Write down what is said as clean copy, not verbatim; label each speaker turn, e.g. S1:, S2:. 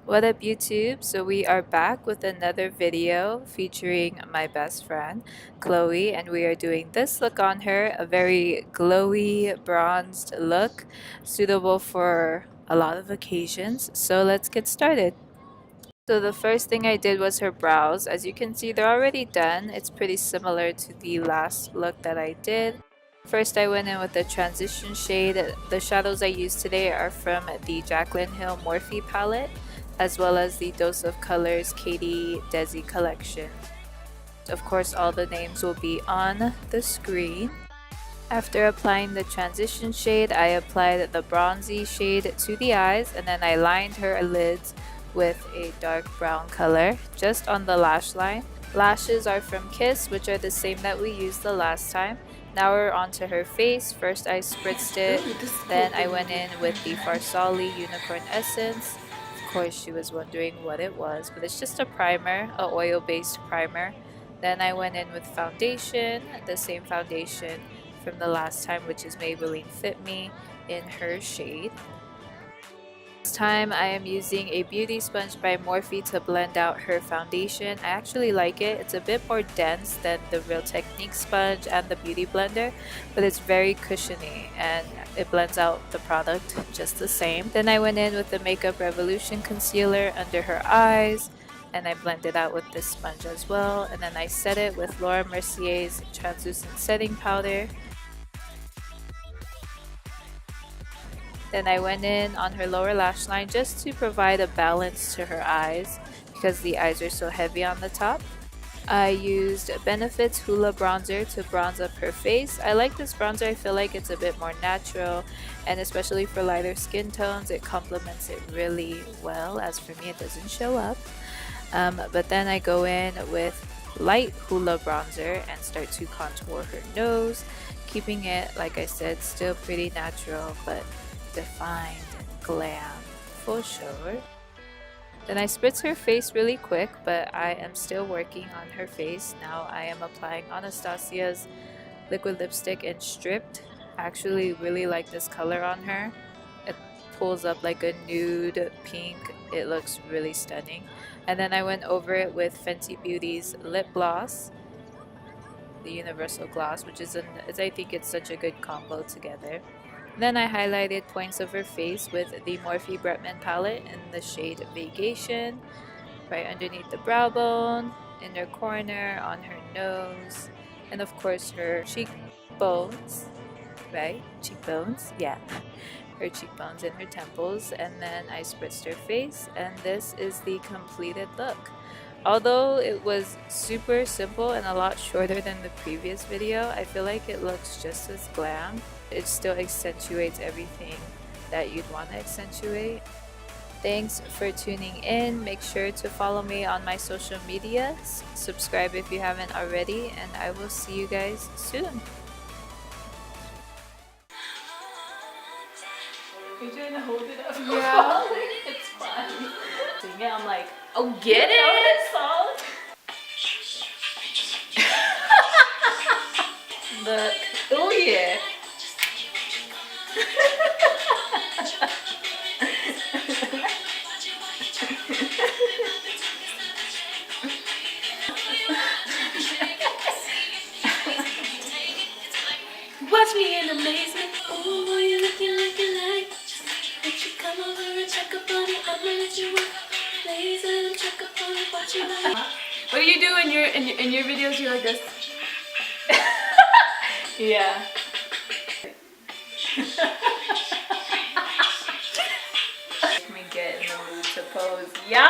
S1: What up YouTube? So we are back with another video featuring my best friend Chloe, and we are doing this look on her, a very glowy bronzed look suitable for a lot of occasions. So let's get started. So the first thing I did was her brows. As you can see, they're already done. It's pretty similar to the last look that I did. First, I went in with the transition shade. The shadows I used today are from the Jaclyn Hill Morphe palette, as well as the Dose of Colors Katie Desi collection. Of course, all the names will be on the screen. After applying the transition shade, I applied the bronzy shade to the eyes, and then I lined her lids with a dark brown color just on the lash line. Lashes are from Kiss, which are the same that we used the last time. Now we're onto her face. First I spritzed it, then I went in with the Farsali Unicorn Essence. Of course she was wondering what it was, but it's just a primer, a oil-based primer. Then I went in with foundation, the same foundation from the last time, which is Maybelline Fit Me in her shade. This time I am using a beauty sponge by Morphe to blend out her foundation. I actually like it. It's a bit more dense than the Real Technique sponge and the beauty blender, but it's very cushiony and it blends out the product just the same. Then I went in with the Makeup Revolution concealer under her eyes, and I blended out with this sponge as well, and then I set it with Laura Mercier's translucent setting powder. Then I went in on her lower lash line just to provide a balance to her eyes because the eyes are so heavy on the top. I used Benefit's Hoola bronzer to bronze up her face. I like this bronzer. I feel like it's a bit more natural, and especially for lighter skin tones, it complements it really well. As for me, it doesn't show up. But then I go in with light Hoola bronzer and start to contour her nose, keeping it, like I said, still pretty natural, but defined and glam for sure. Then I spritz her face really quick, but I am still working on her face. Now I am applying Anastasia's liquid lipstick in Stripped. I actually really like this color on her. It pulls up like a nude pink. It looks really stunning. And then I went over it with Fenty Beauty's lip gloss, the Universal Gloss, which is I think it's such a good combo together. Then I highlighted points of her face with the Morphe Bretman palette in the shade Vacation, right underneath the brow bone, inner corner, on her nose, and of course her cheekbones, right? Cheekbones, yeah. Her cheekbones and her temples, and then I spritzed her face, and this is the completed look. Although it was super simple and a lot shorter than the previous video, I feel like it looks just as glam. It still accentuates everything that you'd want to accentuate. Thanks for tuning in. Make sure to follow me on my social medias. Subscribe if you haven't already, and I will see you guys soon.
S2: You're trying to hold it up.
S1: Yeah.
S2: It's fun.
S1: Sing it, I'm like, oh, get it!
S2: Song.
S1: Look. Oh, yeah.
S2: Watch me in amazement. Ooh, boy, you're looking like. Would you come over and check up on it? I'ma let you work. Please let him check up on it. Watch you like. What do you do in your videos? You like this? Yeah.
S1: Let me get in the mood to pose. Yeah.